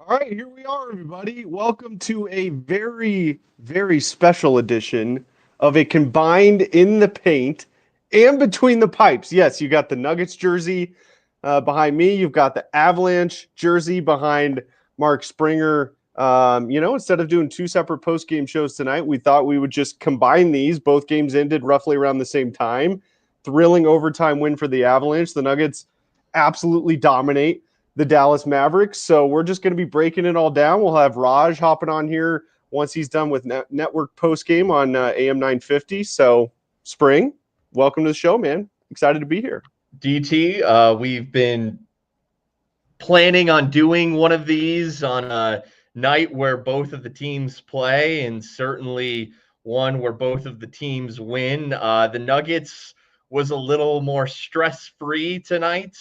All right, here we are, everybody. Welcome to a very, very special edition of a combined in the paint and between the pipes. Yes, you got the Nuggets jersey behind me. You've got the Avalanche jersey behind Mark Springer. Instead of doing two separate post-game shows tonight, we thought we would just combine these. Both games ended roughly around the same time. Thrilling overtime win for the Avalanche. The Nuggets absolutely dominate the Dallas Mavericks. So we're just going to be breaking it all down. We'll have Raj hopping on here once he's done with network post game on AM 950. So, Spring, welcome to the show, man. Excited to be here. DT, we've been planning on doing one of these on a night where both of the teams play, and certainly one where both of the teams win. The Nuggets was a little more stress-free tonight.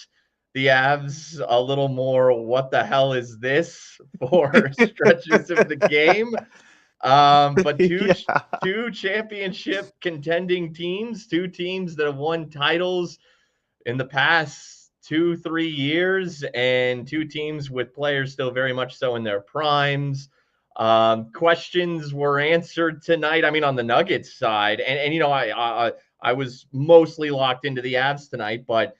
The Avs a little more, what the hell is this for stretches of the game. But two championship contending teams, two teams that have won titles in the past 2-3 years, and two teams with players still very much so in their primes. Questions were answered tonight. I mean, on the Nuggets side, and I was mostly locked into the Avs tonight, but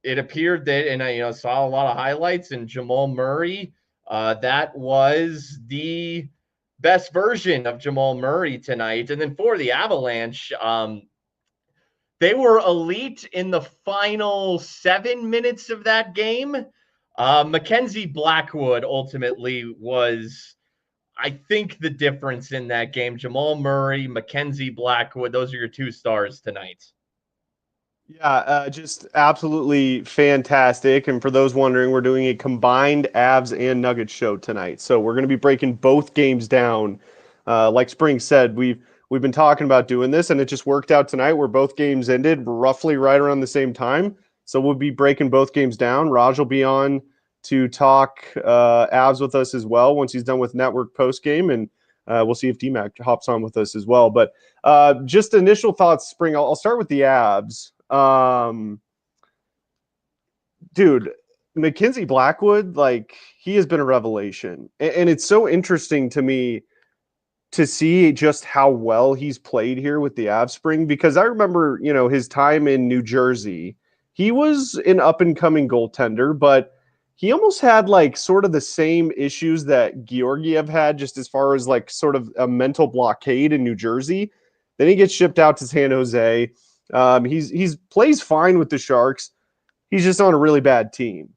it appeared that, and I saw a lot of highlights, and Jamal Murray, that was the best version of Jamal Murray tonight. And then for the Avalanche, they were elite in the final 7 minutes of that game. Mackenzie Blackwood ultimately was, I think, the difference in that game. Jamal Murray, Mackenzie Blackwood, those are your two stars tonight. Yeah, just absolutely fantastic. And for those wondering, we're doing a combined Avs and Nuggets show tonight. So we're going to be breaking both games down. Like Spring said, we've been talking about doing this, and it just worked out tonight where both games ended roughly right around the same time. So we'll be breaking both games down. Raj will be on to talk Avs with us as well once he's done with network post game, and we'll see if DMAC hops on with us as well. But just initial thoughts, Spring. I'll start with the Avs. Dude, Mackenzie Blackwood, like, he has been a revelation. And it's so interesting to me to see just how well he's played here with the Avs Spring, because I remember, his time in New Jersey. He was an up-and-coming goaltender, but he almost had, like, sort of the same issues that Georgiev had, just as far as, like, sort of a mental blockade in New Jersey. Then he gets shipped out to San Jose. He's plays fine with the Sharks. He's just on a really bad team.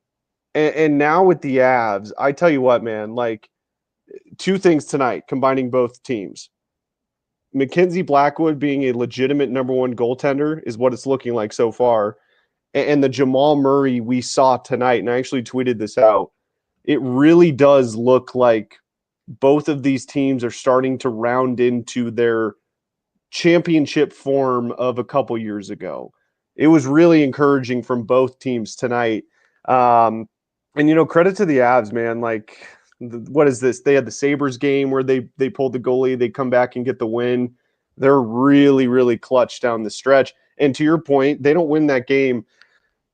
And now with the Avs, I tell you what, man, like, two things tonight, combining both teams. Mackenzie Blackwood being a legitimate number one goaltender is what it's looking like so far. And the Jamal Murray we saw tonight, and I actually tweeted this out, it really does look like both of these teams are starting to round into their championship form of a couple years ago. It was really encouraging from both teams tonight. And credit to the Avs, man. Like, what is this? They had the Sabres game where they pulled the goalie, they come back and get the win. They're really, really clutch down the stretch. And to your point, they don't win that game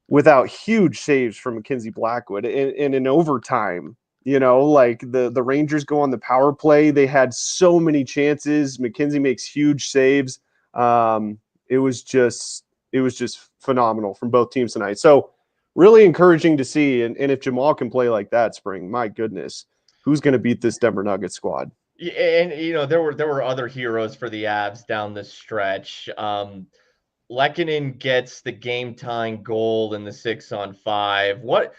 without huge saves from Mackenzie Blackwood. And in overtime, like the Rangers go on the power play. They had so many chances. Mackenzie makes huge saves. It was just phenomenal from both teams tonight. So really encouraging to see. And if Jamal can play like that, Spring, my goodness, who's going to beat this Denver Nuggets squad? Yeah, and there were other heroes for the Avs down the stretch. Lehkonen gets the game tying goal in the 6-on-5.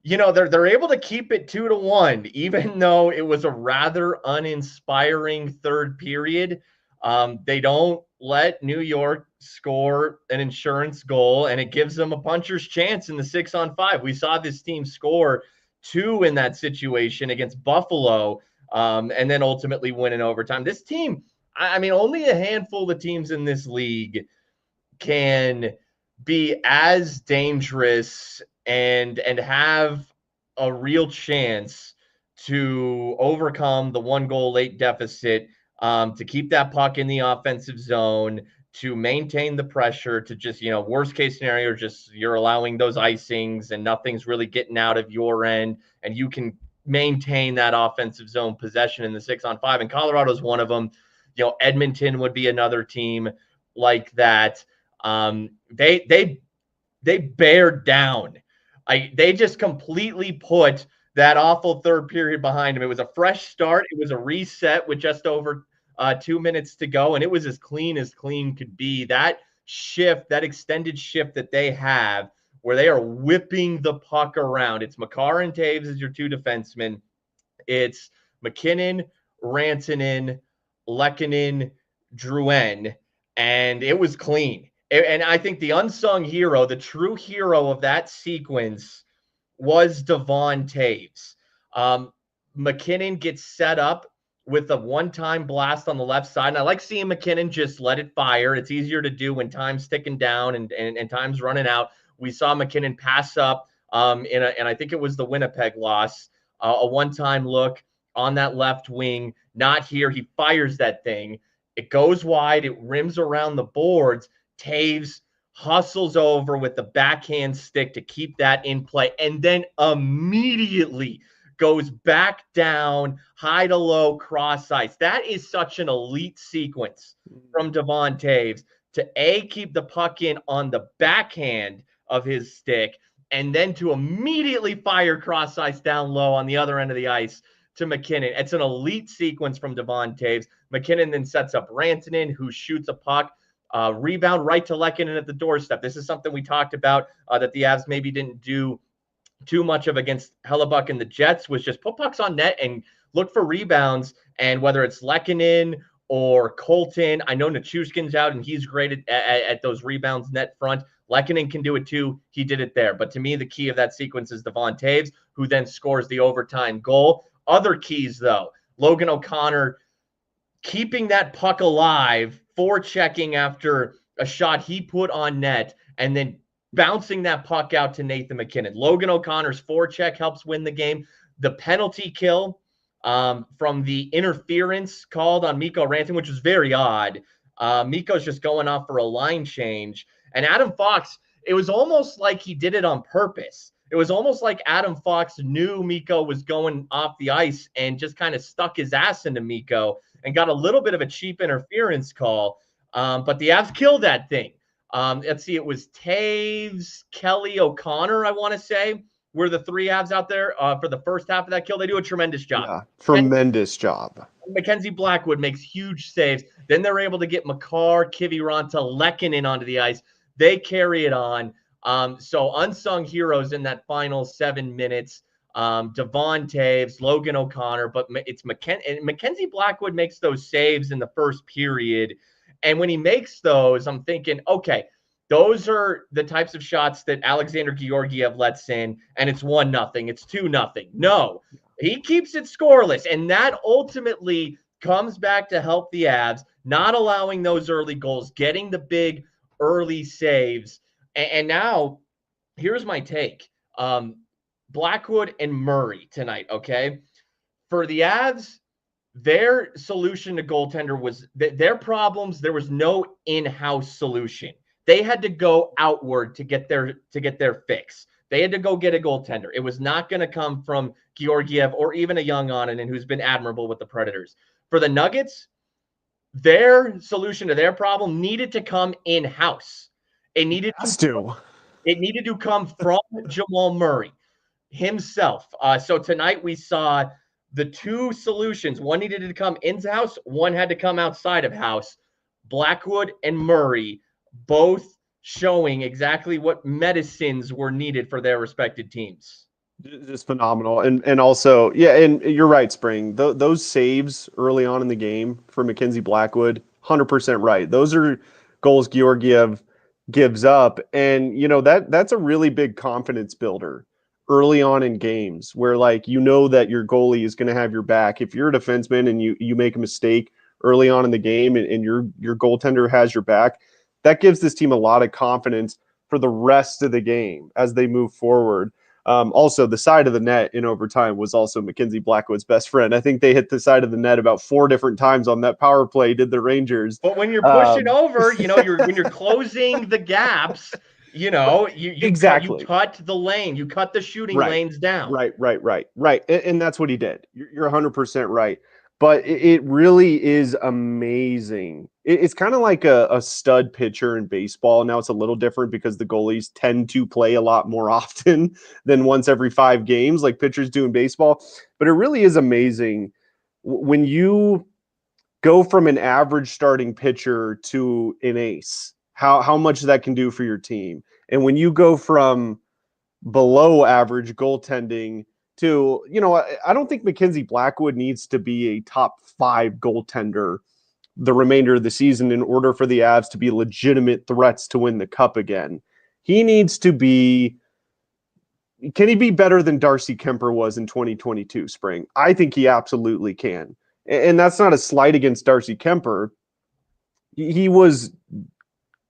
They're able to keep it 2-1, even though it was a rather uninspiring third period. They don't let New York score an insurance goal, and it gives them a puncher's chance in the 6-on-5. We saw this team score two in that situation against Buffalo, and then ultimately win in overtime. This team, I mean, only a handful of teams in this league can be as dangerous and have a real chance to overcome the 1-goal late deficit, to keep that puck in the offensive zone, to maintain the pressure, to just, worst case scenario, just you're allowing those icings and nothing's really getting out of your end, and you can maintain that offensive zone possession in the 6-on-5. And Colorado's one of them. Edmonton would be another team like that. They bared down. They just completely put that awful third period behind them. It was a fresh start. It was a reset with just over 2 minutes to go, and it was as clean could be. That shift, that extended shift that they have, where they are whipping the puck around. It's Makar and Taves as your two defensemen. It's McKinnon, Rantanen, Lehkonen, Drouin, and it was clean. And I think the unsung hero, the true hero of that sequence was Devon Taves. McKinnon gets set up with a one-time blast on the left side. And I like seeing McKinnon just let it fire. It's easier to do when time's ticking down and time's running out. We saw McKinnon pass up and I think it was the Winnipeg loss, a one-time look on that left wing. Not here. He fires that thing. It goes wide. It rims around the boards. Taves hustles over with the backhand stick to keep that in play, and then immediately goes back down, high to low, cross ice. That is such an elite sequence from Devon Taves to keep the puck in on the backhand of his stick, and then to immediately fire cross ice down low on the other end of the ice to McKinnon. It's an elite sequence from Devon Taves. McKinnon then sets up Rantanen, who shoots a puck. Rebound right to Lehkonen at the doorstep. This is something we talked about that the Avs maybe didn't do too much of against Hellebuck and the Jets, was just put pucks on net and look for rebounds. And whether it's Lehkonen or Colton, I know Nichushkin's out and he's great at those rebounds net front. Lehkonen can do it too. He did it there. But to me, the key of that sequence is Devon Taves, who then scores the overtime goal. Other keys, though, Logan O'Connor keeping that puck alive, forechecking after a shot he put on net, and then bouncing that puck out to Nathan McKinnon. Logan O'Connor's forecheck helps win the game. The penalty kill from the interference called on Mikko Rantanen, which was very odd. Mikko's just going off for a line change. And Adam Fox, it was almost like he did it on purpose. It was almost like Adam Fox knew Mikko was going off the ice and just kind of stuck his ass into Mikko and got a little bit of a cheap interference call. But the Avs killed that thing. Let's see, it was Taves, Kelly, O'Connor, I want to say, were the three Avs out there for the first half of that kill. They do a tremendous job. Yeah, tremendous job. Mackenzie Blackwood makes huge saves. Then they're able to get Makar, Kiviranta, Lehkonen onto the ice. They carry it on. So unsung heroes in that final 7 minutes. Devon Taves, Logan O'Connor, but it's Mackenzie Blackwood makes those saves in the first period. And when he makes those, I'm thinking, okay, those are the types of shots that Alexander Georgiev lets in, and it's 1-0, it's 2-0. No, he keeps it scoreless, and that ultimately comes back to help the Avs, not allowing those early goals, getting the big early saves. And now, here's my take. Blackwood and Murray tonight, okay? For the Avs, their solution to goaltender was their problems. There was no in-house solution. They had to go outward to get their fix. They had to go get a goaltender. It was not going to come from Georgiev or even a young Onanen who's been admirable with the Predators. For the Nuggets, their solution to their problem needed to come in-house. It needed to come from Jamal Murray himself. So tonight we saw the two solutions. One needed to come in-house. One had to come outside of house. Blackwood and Murray both showing exactly what medicines were needed for their respective teams. Just phenomenal. And also, yeah, and you're right, Spring. Those saves early on in the game for Mackenzie Blackwood, 100% right. Those are goals Georgiev gives up. And, that's a really big confidence builder early on in games where, that your goalie is going to have your back. If you're a defenseman and you make a mistake early on in the game and your goaltender has your back, that gives this team a lot of confidence for the rest of the game as they move forward. Also, the side of the net in overtime was also Mackenzie Blackwood's best friend. I think they hit the side of the net about 4 different times on that power play, did the Rangers. But when you're pushing over, when you're closing the gaps, You Exactly. cut the lane, you cut the shooting Right. lanes down. Right. And that's what he did. You're 100% right. But it really is amazing. It's kind of like a stud pitcher in baseball. Now it's a little different because the goalies tend to play a lot more often than once every 5 games, like pitchers do in baseball. But it really is amazing when you go from an average starting pitcher to an ace, how much that can do for your team. And when you go from below average goaltending to, I don't think Mackenzie Blackwood needs to be a top 5 goaltender the remainder of the season in order for the Avs to be legitimate threats to win the cup again. He needs to be. Can he be better than Darcy Kemper was in 2022 spring? I think he absolutely can. And that's not a slight against Darcy Kemper. He was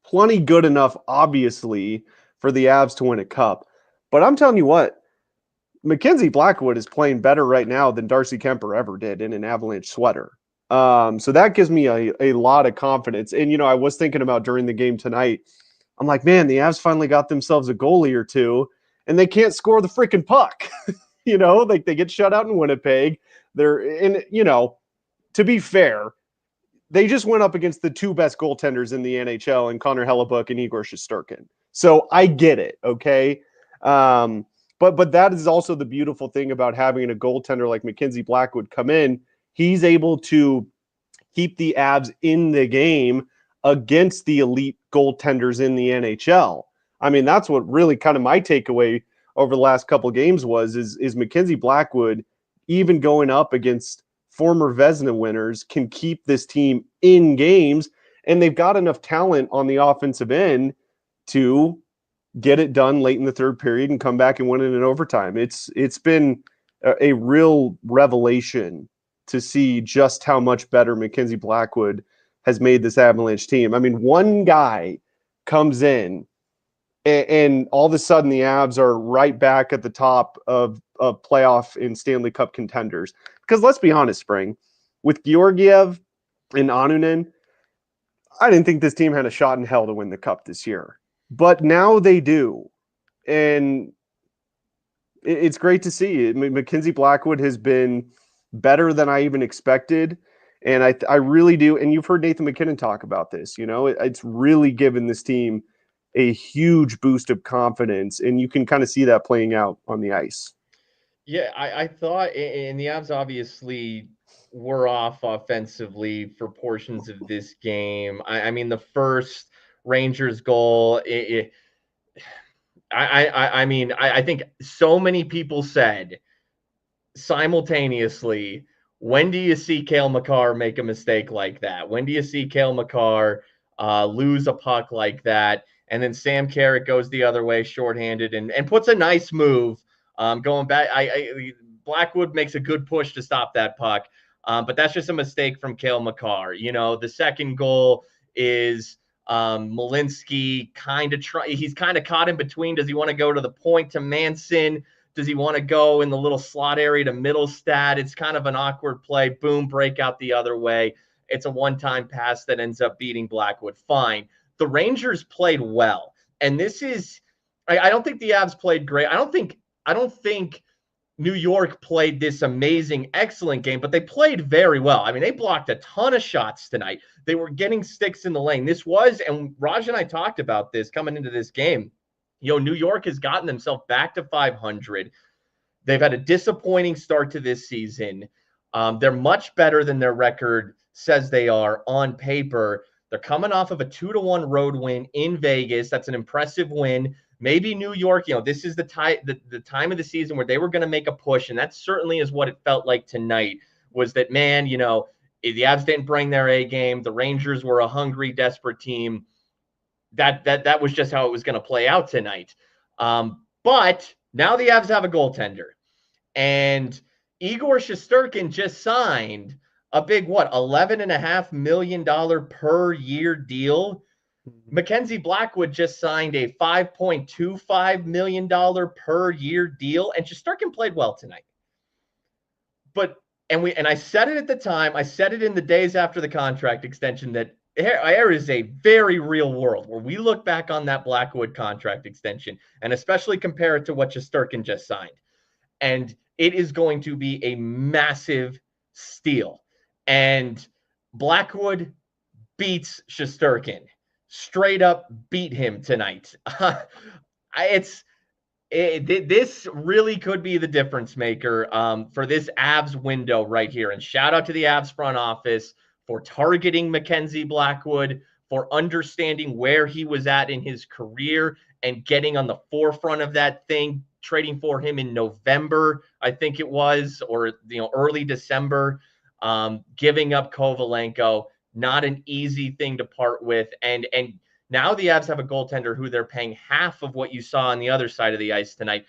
plenty good enough, obviously, for the Avs to win a cup. But I'm telling you what, Mackenzie Blackwood is playing better right now than Darcy Kemper ever did in an Avalanche sweater. So that gives me a lot of confidence. And, I was thinking about during the game tonight, I'm like, man, the Avs finally got themselves a goalie or two, and they can't score the freaking puck. Like they get shut out in Winnipeg. To be fair, they just went up against the 2 best goaltenders in the NHL and Connor Hellebuyck and Igor Shesterkin. So I get it, okay? But that is also the beautiful thing about having a goaltender like Mackenzie Blackwood come in. He's able to keep the Avs in the game against the elite goaltenders in the NHL. I mean, that's what really kind of my takeaway over the last couple of games is Mackenzie Blackwood, even going up against former Vezina winners, can keep this team in games, and they've got enough talent on the offensive end to get it done late in the third period and come back and win it in overtime. It's been a real revelation to see just how much better Mackenzie Blackwood has made this Avalanche team. I mean, one guy comes in and all of a sudden the Avs are right back at the top of playoff and Stanley Cup contenders. Because let's be honest, Spring, with Georgiev and Anunen, I didn't think this team had a shot in hell to win the cup this year. But now they do. And it's great to see. Mackenzie Blackwood has been better than I even expected. And I really do. And you've heard Nathan MacKinnon talk about this. It's really given this team a huge boost of confidence. And you can kind of see that playing out on the ice. Yeah, I thought, and the Avs obviously were off offensively for portions of this game. I mean, the first Rangers goal, I think so many people said simultaneously, when do you see Cale Makar make a mistake like that? When do you see Cale Makar lose a puck like that? And then Sam Carrick goes the other way, shorthanded, and puts a nice move. Going back, Blackwood makes a good push to stop that puck, but that's just a mistake from Cale Makar. The second goal is Malinsky he's kind of caught in between. Does he want to go to the point to Manson? Does he want to go in the little slot area to Middlestad? It's kind of an awkward play. Boom, break out the other way. It's a one-time pass that ends up beating Blackwood. Fine. The Rangers played well. And this is I don't think the Avs played great. I don't think New York played this amazing, excellent game, but they played very well. I mean, they blocked a ton of shots tonight. They were getting sticks in the lane. And Raj and I talked about this coming into this game. New York has gotten themselves back to 500. They've had a disappointing start to this season. They're much better than their record says they are on paper. They're coming off of a 2-1 road win in Vegas. That's an impressive win. Maybe New York, this is the time of the season where they were going to make a push, and that certainly is what it felt like tonight. Was that, man? The Avs didn't bring their A game. The Rangers were a hungry, desperate team. That was just how it was going to play out tonight. But now the Avs have a goaltender, and Igor Shesterkin just signed a big $11.5 million per year deal. Mackenzie Blackwood just signed a $5.25 million per year deal, and Shesterkin played well tonight. But I said it at the time, I said it in the days after the contract extension, that there is a very real world where we look back on that Blackwood contract extension and especially compare it to what Shesterkin just signed. And it is going to be a massive steal. And Blackwood beats Shesterkin. Straight up beat him tonight. This really could be the difference maker for this Avs window right here. And shout out to the Avs front office for targeting Mackenzie Blackwood, for understanding where he was at in his career and getting on the forefront of that thing, trading for him in November, I think it was, or early December, giving up Kovalenko. Not an easy thing to part with, and now the Avs have a goaltender who they're paying half of what you saw on the other side of the ice tonight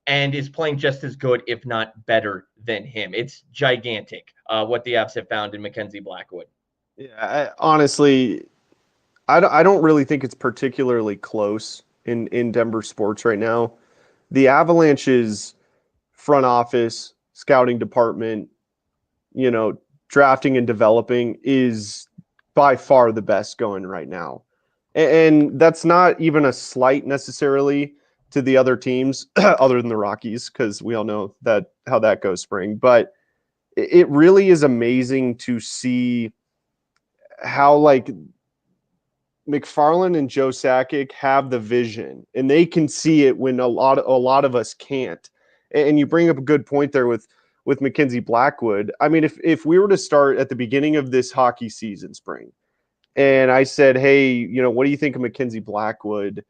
and is playing just as good, if not better, than him. It's gigantic what the Avs have found in Mackenzie Blackwood. Yeah, honestly, I don't really think it's particularly close in Denver sports right now. The Avalanche's front office, scouting department, drafting and developing is by far the best going right now. And that's not even a slight necessarily to the other teams other than the Rockies, because we all know that how that goes spring. But it really is amazing to see how like McFarland and Joe Sakic have the vision and they can see it when a lot of us can't. And you bring up a good point there with Mackenzie Blackwood. I mean, if we were to start at the beginning of this hockey season, spring, and I said, hey, what do you think of Mackenzie Blackwood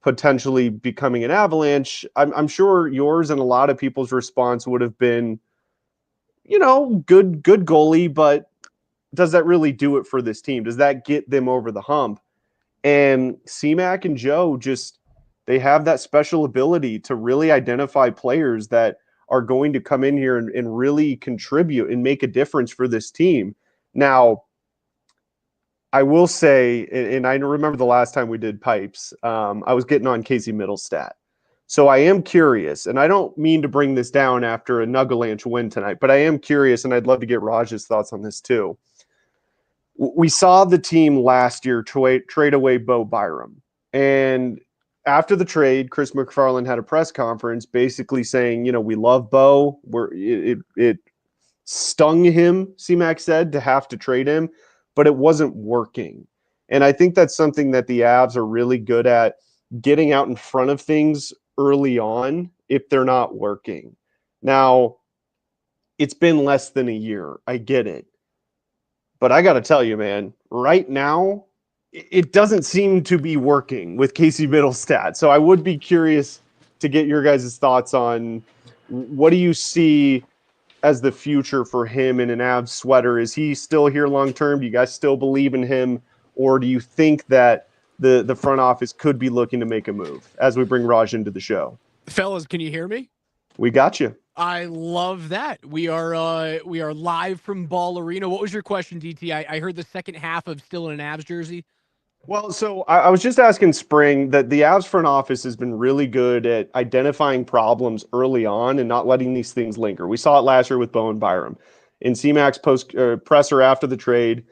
potentially becoming an Avalanche? I'm sure yours and a lot of people's response would have been, good goalie, but does that really do it for this team? Does that get them over the hump? And C-Mac and Joe they have that special ability to really identify players that are going to come in here and really contribute and make a difference for this team. Now, I will say, and I remember the last time we did pipes, I was getting on Casey Middlestat. So I am curious, and I don't mean to bring this down after a Nugalanche win tonight, but I am curious, and I'd love to get Raj's thoughts on this too. We saw the team last year trade away Bo Byram. And after the trade, Chris McFarland had a press conference basically saying, we love Bo. It stung him, C-Mac said, to have to trade him, but it wasn't working. And I think that's something that the Avs are really good at, getting out in front of things early on if they're not working. Now, it's been less than a year. I get it. But I got to tell you, man, right now, it doesn't seem to be working with Casey Middlestat. So I would be curious to get your guys' thoughts on what do you see as the future for him in an Avs sweater? Is he still here long term? Do you guys still believe in him? Or do you think that the front office could be looking to make a move as we bring Raj into the show? Fellas, can you hear me? We got you. I love that. We are live from Ball Arena. What was your question, DT? I heard the second half of still in an Avs jersey. Well, so I was just asking Spring that the Avs front office has been really good at identifying problems early on and not letting these things linger. We saw it last year with Bo and Byram. In C-Mac's presser after the trade,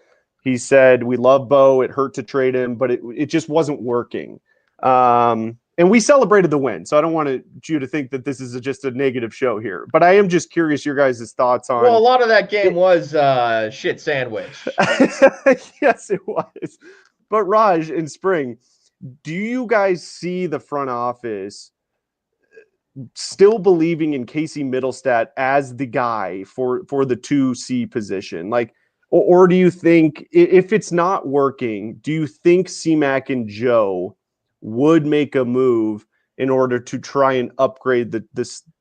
he said, we love Bo. It hurt to trade him, but it just wasn't working. And we celebrated the win, so I don't want you to think that this is just a negative show here. But I am just curious your guys' thoughts on... Well, a lot of that game was shit sandwich. Yes, it was. But Raj, in Spring, do you guys see the front office still believing in Casey Middlestat as the guy for the 2C position? Like, or do you think if it's not working, do you think C-Mac and Joe would make a move in order to try and upgrade the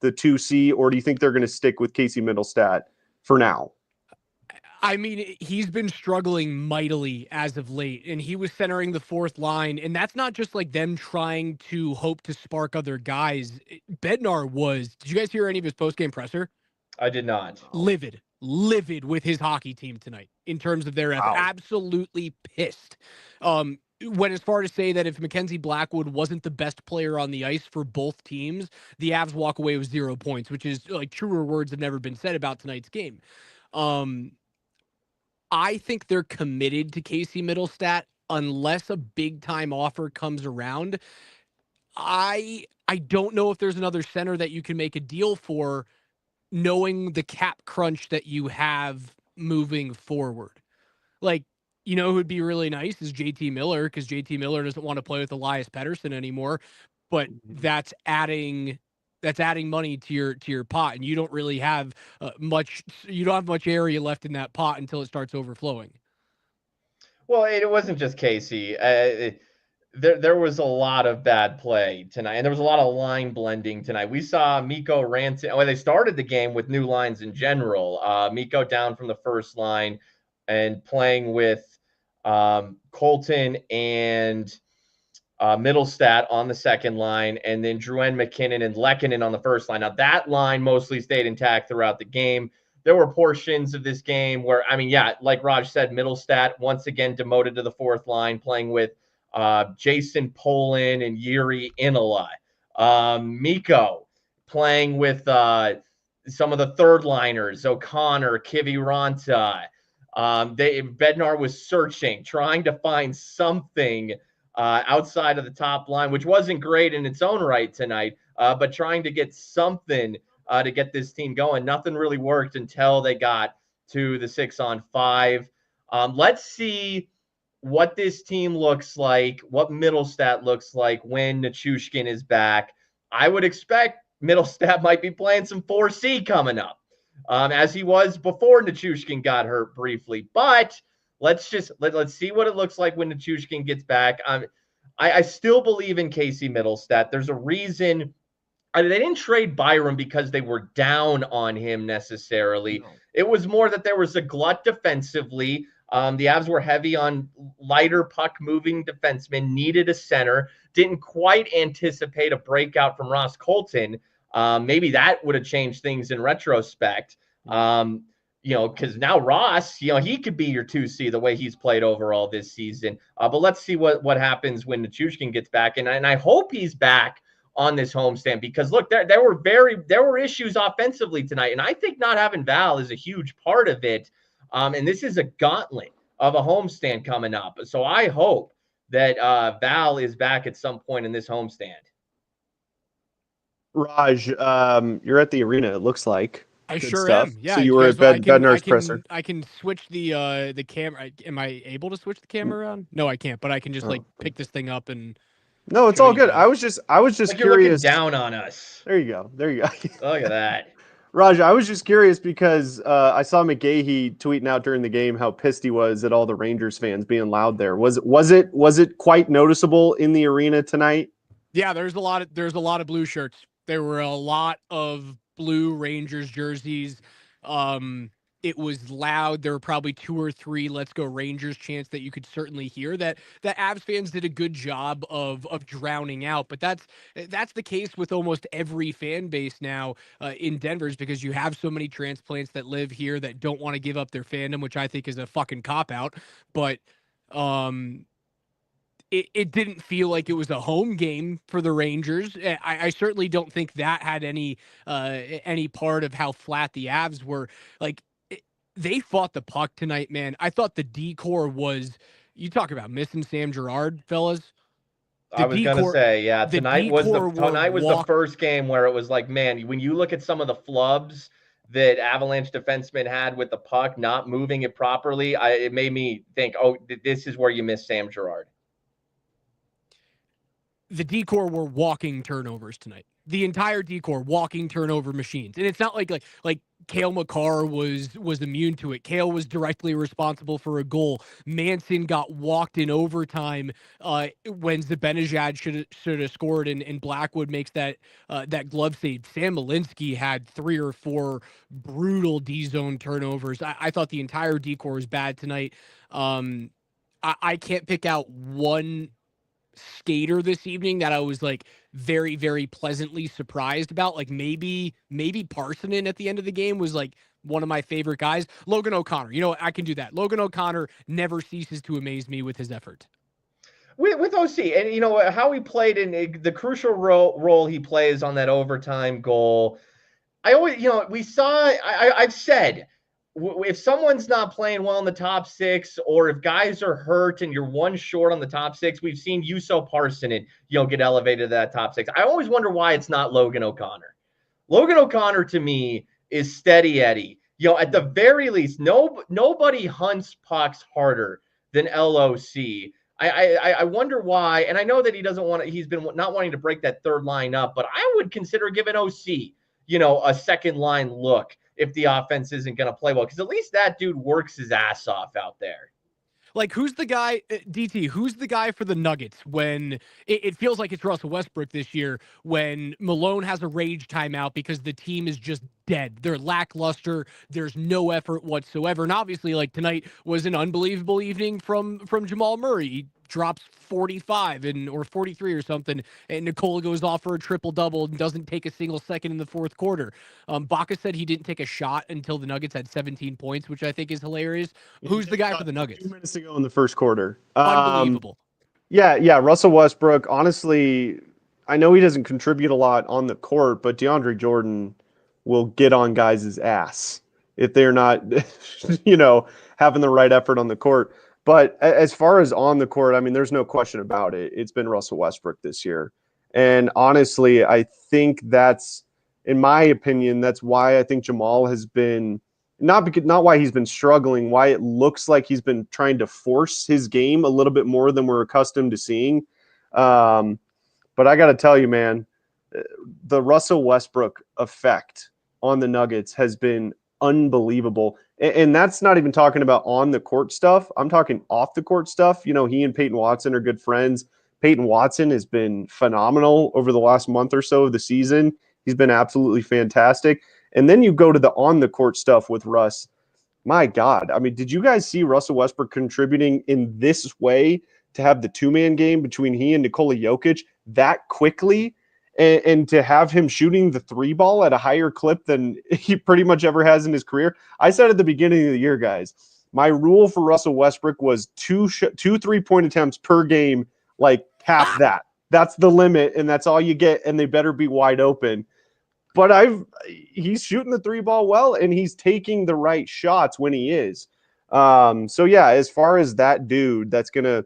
2C, or do you think they're going to stick with Casey Middlestat for now? I mean, he's been struggling mightily as of late, and he was centering the fourth line, and that's not just like them trying to hope to spark other guys. Bednar was. Did you guys hear any of his post-game presser? I did not. Livid with his hockey team tonight in terms of their effort. Wow. Absolutely pissed. Went as far to say that if Mackenzie Blackwood wasn't the best player on the ice for both teams, the Avs walk away with 0 points, which is like truer words have never been said about tonight's game. I think they're committed to Casey Middlestat unless a big time offer comes around. I don't know if there's another center that you can make a deal for, knowing the cap crunch that you have moving forward. Like, who'd be really nice is JT Miller, because JT Miller doesn't want to play with Elias Pettersson anymore. But that's adding money to your pot, and you don't really have much. You don't have much area left in that pot until it starts overflowing. Well, it wasn't just Casey. There was a lot of bad play tonight, and there was a lot of line blending tonight. We saw Mikko Rantanen. Well, they started the game with new lines in general. Mikko down from the first line and playing with Colton and Middlestat on the second line, and then Drouin, McKinnon, and Lehkonen on the first line. Now, that line mostly stayed intact throughout the game. There were portions of this game where, like Raj said, Middlestat once again demoted to the fourth line, playing with Jason Polin and Yuri Inala. Mikko playing with some of the third liners, O'Connor, Kiviranta. Bednar was searching, trying to find something outside of the top line, which wasn't great in its own right tonight, but trying to get something to get this team going. Nothing really worked until they got to the 6-on-5. Let's see what this team looks like, what Middlestat looks like when Nichushkin is back. I would expect Middlestat might be playing some 4C coming up, as he was before Nichushkin got hurt briefly. But let's see what it looks like when Nichushkin gets back. I still believe in Casey Middlestat. There's a reason. They didn't trade Byram because they were down on him necessarily. No. It was more that there was a glut defensively. The Avs were heavy on lighter puck-moving defensemen, needed a center, didn't quite anticipate a breakout from Ross Colton. Maybe that would have changed things in retrospect. Because now Ross, he could be your 2C the way he's played overall this season. But let's see what happens when Nichushkin gets back. And I hope he's back on this homestand, because look, there were issues offensively tonight. And I think not having Val is a huge part of it. And this is a gauntlet of a homestand coming up. So I hope that Val is back at some point in this homestand. Raj, you're at the arena, it looks like. I sure am. Yeah. So you were at Bednar's presser. I can switch the camera. Am I able to switch the camera around? No, I can't. But I can just pick this thing up and. No, it's all good. I was just like curious. You're looking down on us. There you go. Look at that. Raj, I was just curious because I saw McGahey tweeting out during the game how pissed he was at all the Rangers fans being loud there. Was it quite noticeable in the arena tonight? Yeah, there's a lot of blue shirts. There were a lot of blue Rangers jerseys. It was loud. There were probably 2 or 3 "Let's go Rangers" chants that you could certainly hear that Avs fans did a good job of drowning out. But that's the case with almost every fan base now in Denver's, because you have so many transplants that live here that don't want to give up their fandom, which I think is a fucking cop out. But it didn't feel like it was a home game for the Rangers. I certainly don't think that had any part of how flat the Avs were. Like, they fought the puck tonight, man. I thought the decor was, you talk about missing Sam Girard, fellas. I was going to say, yeah, tonight was the first game where it was like, man, when you look at some of the flubs that Avalanche defensemen had with the puck, not moving it properly, it made me think, oh, this is where you miss Sam Girard. The decor were walking turnovers tonight. The entire decor, walking turnover machines. And it's not like Cale Makar was immune to it. Cale was directly responsible for a goal. Manson got walked in overtime when Zibanejad should have scored, and Blackwood makes that glove save. Sam Malinsky had 3 or 4 brutal D-zone turnovers. I thought the entire decor was bad tonight. I can't pick out one skater this evening that I was like very, very pleasantly surprised about. Like maybe Parsonen at the end of the game was like one of my favorite guys. Logan O'Connor, I can do that. Logan O'Connor never ceases to amaze me with his effort. With OC, and how he played in the crucial role he plays on that overtime goal. I always, we saw. I've said if someone's not playing well in the top 6, or if guys are hurt and you're one short on the top 6, we've seen Yuso Parson and get elevated to that top 6. I always wonder why it's not Logan O'Connor. Logan O'Connor to me is steady Eddie. At the very least, nobody hunts pucks harder than LOC. I wonder why, and I know that he's been not wanting to break that third line up, but I would consider giving OC, a second line look if the offense isn't going to play well, because at least that dude works his ass off out there. Like, who's the guy, DT, who's the guy for the Nuggets when it feels like it's Russell Westbrook this year, when Malone has a rage timeout because the team is just dead. They're lackluster. There's no effort whatsoever. And obviously, like, tonight was an unbelievable evening from Jamal Murray. He drops 45 or 43 or something, and Nikola goes off for a triple-double and doesn't take a single second in the fourth quarter. Baca said he didn't take a shot until the Nuggets had 17 points, which I think is hilarious. Who's the guy for the Nuggets? 2 minutes ago in the first quarter. Unbelievable. Yeah. Russell Westbrook, honestly, I know he doesn't contribute a lot on the court, but DeAndre Jordan will get on guys' ass if they're not, having the right effort on the court. But as far as on the court, I mean, there's no question about it. It's been Russell Westbrook this year. And honestly, I think that's, in my opinion, that's why I think Jamal has been not why he's been struggling, why it looks like he's been trying to force his game a little bit more than we're accustomed to seeing. But I got to tell you, man, the Russell Westbrook effect on the Nuggets has been unbelievable. And that's not even talking about on the court stuff. I'm talking off the court stuff. He and Peyton Watson are good friends. Peyton Watson has been phenomenal over the last month or so of the season. He's been absolutely fantastic. And then you go to the on the court stuff with Russ. My God. I mean, did you guys see Russell Westbrook contributing in this way to have the two-man game between he and Nikola Jokic that quickly? And to have him shooting the three ball at a higher clip than he pretty much ever has in his career. I said at the beginning of the year, guys, my rule for Russell Westbrook was two 3-point attempts per game, like half that. That's the limit, and that's all you get, and they better be wide open. But he's shooting the three ball well, and he's taking the right shots when he is. So yeah, as far as that dude, that's gonna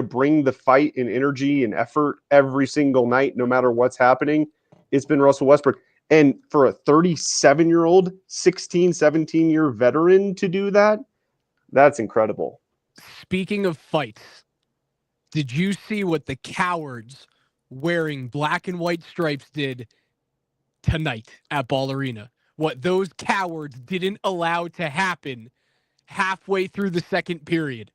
bring the fight and energy and effort every single night, no matter what's happening. It's been Russell Westbrook. And for a 37-year-old, 16, 17-year veteran to do that, that's incredible. Speaking of fights, did you see what the cowards wearing black and white stripes did tonight at Ball Arena? What those cowards didn't allow to happen halfway through the second period.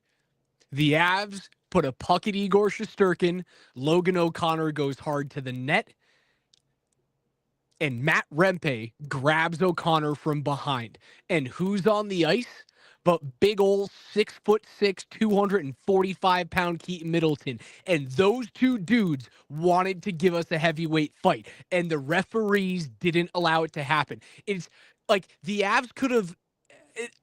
The Avs put a puck at Igor Shesterkin. Logan O'Connor goes hard to the net. And Matt Rempe grabs O'Connor from behind. And who's on the ice but big old 6'6", 245-pound Keaton Middleton. And those two dudes wanted to give us a heavyweight fight. And the referees didn't allow it to happen. It's like the Avs could have...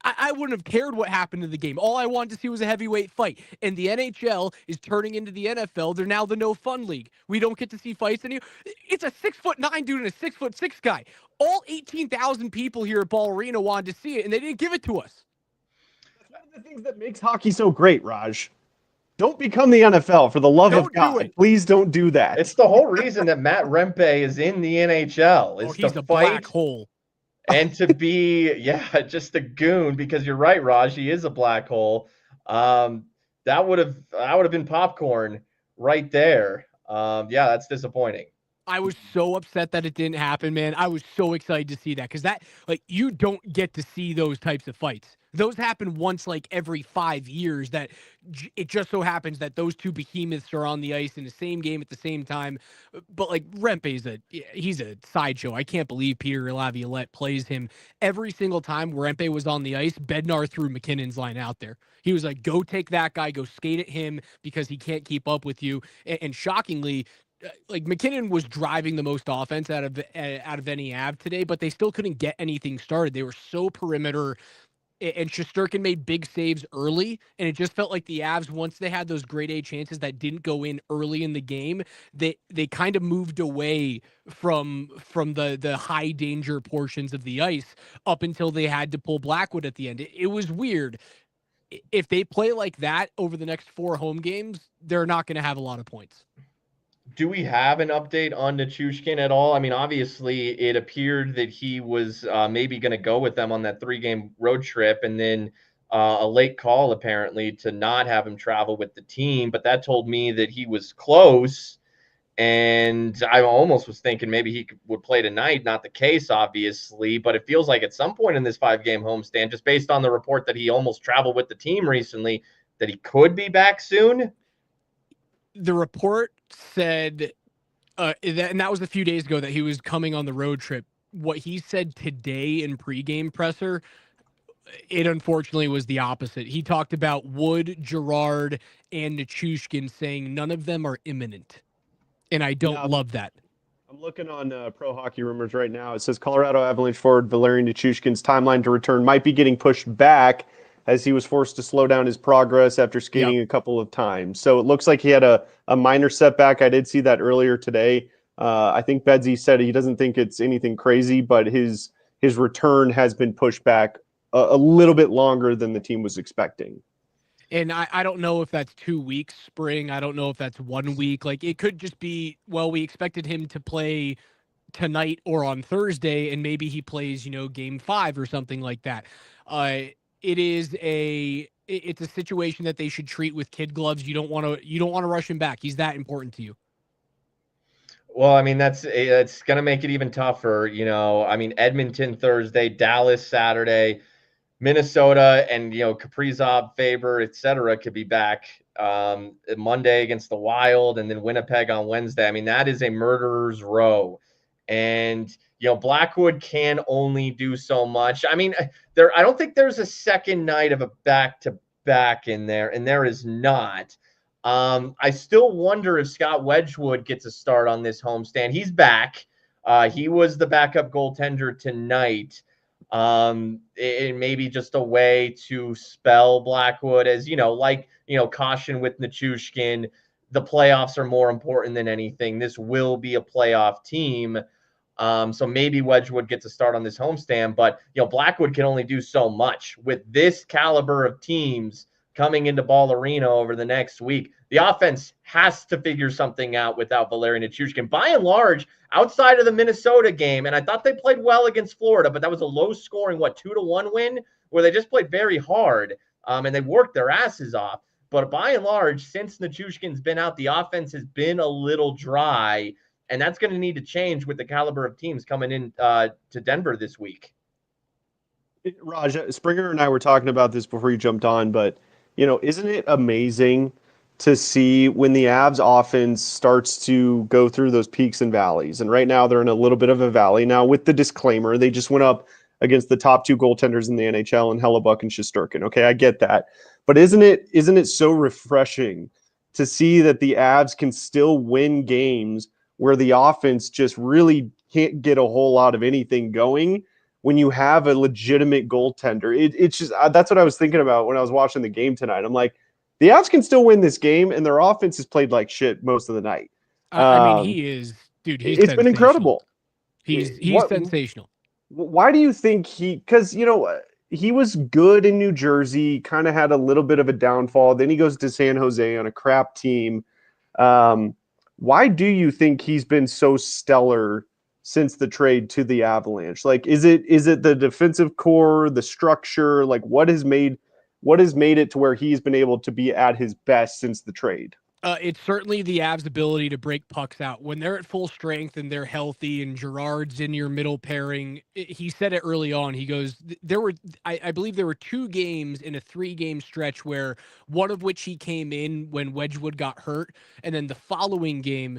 I wouldn't have cared what happened in the game. All I wanted to see was a heavyweight fight. And the NHL is turning into the NFL. They're now the no fun league. We don't get to see fights anymore. It's a 6'9" dude and a 6'6" guy. All 18,000 people here at Ball Arena wanted to see it, and they didn't give it to us. That's one of the things that makes hockey so great, Raj. Don't become the NFL, for the love of God. Please don't do that. It's the whole reason that Matt Rempe is in the NHL. Is he's to a fight black hole. And to be, just a goon, because you're right, Raj, he is a black hole. That would have been popcorn right there. That's disappointing. I was so upset that it didn't happen, man. I was so excited to see that, because you don't get to see those types of fights. Those happen once every 5 years. That it just so happens that those two behemoths are on the ice in the same game at the same time. But Rempe's he's a sideshow. I can't believe Peter Laviolette plays him every single time. Rempe was on the ice, Bednar threw McKinnon's line out there. He was like, "Go take that guy, go skate at him because he can't keep up with you." And shockingly, McKinnon was driving the most offense out of any Av today, but they still couldn't get anything started. They were so perimeter. and Shesterkin made big saves early, and it just felt like the Avs, once they had those grade A chances that didn't go in early in the game, they kind of moved away from the high danger portions of the ice up until they had to pull Blackwood at the end. It was weird. If they play like that over the next 4 home games, they're not going to have a lot of points. Do we have an update on Nichushkin at all? I mean, obviously, it appeared that he was maybe going to go with them on that 3-game road trip, and then a late call apparently to not have him travel with the team. But that told me that he was close, and I almost was thinking maybe he would play tonight. Not the case, obviously, but it feels like at some point in this 5-game homestand, just based on the report that he almost traveled with the team recently, that he could be back soon. The report said, and that was a few days ago, that he was coming on the road trip. What he said today in pregame presser, it unfortunately was the opposite. He talked about Wood, Girard, and Nichushkin, saying none of them are imminent. And I don't love that. I'm looking on Pro Hockey Rumors right now. It says Colorado Avalanche forward Valerian Nichushkin's timeline to return might be getting pushed back as he was forced to slow down his progress after skating a couple of times. So it looks like he had a minor setback. I did see that earlier today. I think Bedsy said he doesn't think it's anything crazy, but his return has been pushed back a little bit longer than the team was expecting. And I don't know if that's 2 weeks, Spring. I don't know if that's 1 week. Like, it could just be, well, we expected him to play tonight or on Thursday, and maybe he plays, game 5 or something like that. It's a situation that they should treat with kid gloves. You don't want to rush him back. He's that important to you. Well, I mean, it's going to make it even tougher. I mean, Edmonton Thursday, Dallas Saturday, Minnesota, and, Kaprizov, Faber, et cetera, could be back Monday against the Wild, and then Winnipeg on Wednesday. I mean, that is a murderer's row. And, Blackwood can only do so much. I mean, I don't think there's a second night of a back-to-back in there, and there is not. I still wonder if Scott Wedgwood gets a start on this homestand. He's back. He was the backup goaltender tonight. It may be just a way to spell Blackwood as, caution with Nichushkin. The playoffs are more important than anything. This will be a playoff team. So maybe Wedgwood gets a start on this homestand, but, Blackwood can only do so much with this caliber of teams coming into Ball Arena over the next week. The offense has to figure something out without Valerian Nichushkin. By and large, outside of the Minnesota game, and I thought they played well against Florida, but that was a low-scoring, 2-1 win, where they just played very hard, and they worked their asses off. But by and large, since Nichushkin's been out, the offense has been a little dry, and that's going to need to change with the caliber of teams coming in to Denver this week. Raj, Springer and I were talking about this before you jumped on, but isn't it amazing to see when the Avs offense starts to go through those peaks and valleys? And right now they're in a little bit of a valley. Now, with the disclaimer, they just went up against the top 2 goaltenders in the NHL, and Hellebuck and Shesterkin. Okay, I get that. But isn't it so refreshing to see that the Avs can still win games where the offense just really can't get a whole lot of anything going when you have a legitimate goaltender? It's just that's what I was thinking about when I was watching the game tonight. I'm like, the Avs can still win this game, and their offense has played like shit most of the night. I mean, he is, dude. It's been incredible. He's sensational. Why do you think because, he was good in New Jersey, kind of had a little bit of a downfall. Then he goes to San Jose on a crap team. Why do you think he's been so stellar since the trade to the Avalanche? Like, is it the defensive core, the structure? Like, what has made it to where he's been able to be at his best since the trade? It's certainly the Avs' ability to break pucks out when they're at full strength and they're healthy, and Girard's in your middle pairing. He said it early on. He goes, I believe there were 2 games in a 3-game stretch where one of which he came in when Wedgwood got hurt, and then the following game,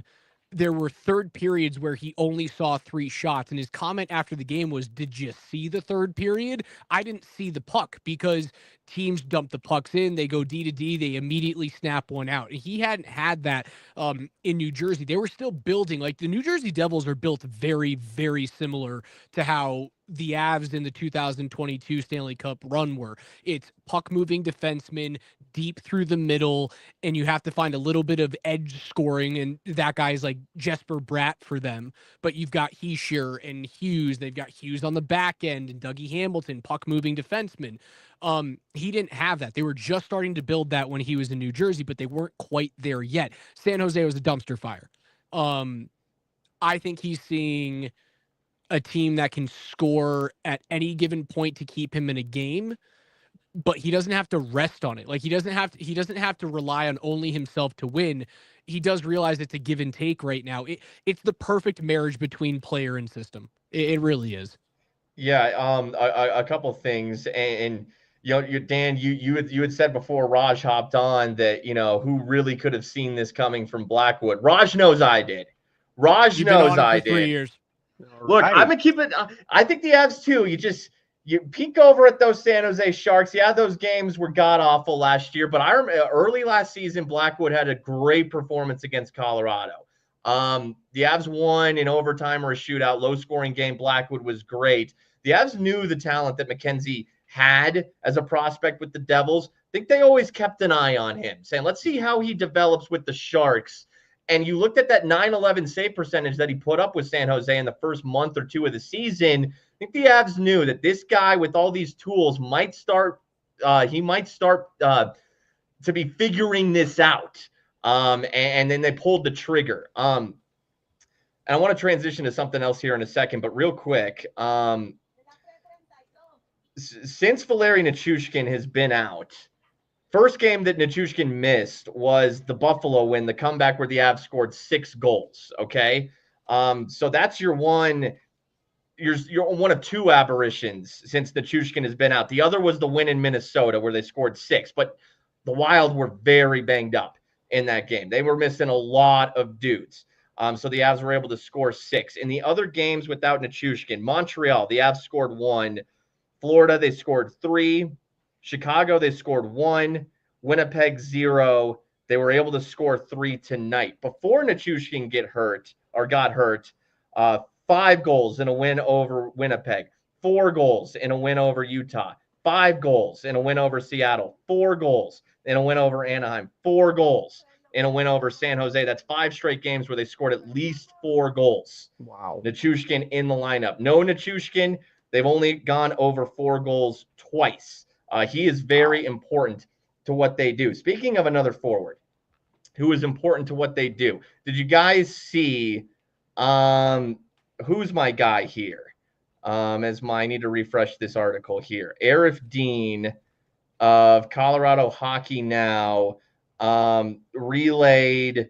there were third periods where he only saw 3 shots. And his comment after the game was, "Did you see the third period? I didn't see the puck," because teams dump the pucks in, they go D to D, they immediately snap one out. And he hadn't had that in New Jersey. They were still building. Like, the New Jersey Devils are built very, very similar to how the Avs in the 2022 Stanley Cup run were. It's puck moving defensemen deep through the middle, and you have to find a little bit of edge scoring, and that guy's like Jesper Bratt for them. But you've got Heischer and Hughes. They've got Hughes on the back end and Dougie Hamilton, puck moving defensemen. He didn't have that. They were just starting to build that when he was in New Jersey, but they weren't quite there yet. San Jose was a dumpster fire. I think he's seeing a team that can score at any given point to keep him in a game, but he doesn't have to rest on it. Like, he doesn't have to rely on only himself to win. He does realize it's a give and take right now. It's the perfect marriage between player and system. It really is. Yeah, a couple things, and Dan, you had said before Raj hopped on that who really could have seen this coming from Blackwood. Raj knows I did. Raj You've knows been on it I for 3 did. years. Look, I'm gonna keep it. I think the Avs too. You peek over at those San Jose Sharks. Yeah, those games were god awful last year, but I remember early last season, Blackwood had a great performance against Colorado. The Avs won in overtime or a shootout, low scoring game. Blackwood was great. The Avs knew the talent that McKenzie had as a prospect with the Devils. I think they always kept an eye on him, saying, let's see how he develops with the Sharks. And you looked at that 9-11 save percentage that he put up with San Jose in the first month or two of the season. I think the Avs knew that this guy with all these tools might start to be figuring this out. And then they pulled the trigger. And I want to transition to something else here in a second, but real quick, since Valeri Nichushkin has been out, first game that Nichushkin missed was the Buffalo win, the comeback where the Avs scored 6 goals. Okay, so that's your one of 2 aberrations since Nichushkin has been out. The other was the win in Minnesota where they scored 6, but the Wild were very banged up in that game. They were missing a lot of dudes. So the Avs were able to score 6. In the other games without Nichushkin, Montreal, the Avs scored 1. Florida, they scored 3. Chicago, they scored 1. Winnipeg, 0. They were able to score 3 tonight. Before Nichushkin got hurt, 5 goals in a win over Winnipeg, 4 goals in a win over Utah, 5 goals in a win over Seattle, 4 goals in a win over Anaheim, 4 goals in a win over San Jose. That's 5 straight games where they scored at least 4 goals. Wow. Nichushkin in the lineup. No Nichushkin. They've only gone over 4 goals twice. He is very important to what they do. Speaking of another forward who is important to what they do, did you guys see who's my guy here? I need to refresh this article here. Arif Dean of Colorado Hockey Now relayed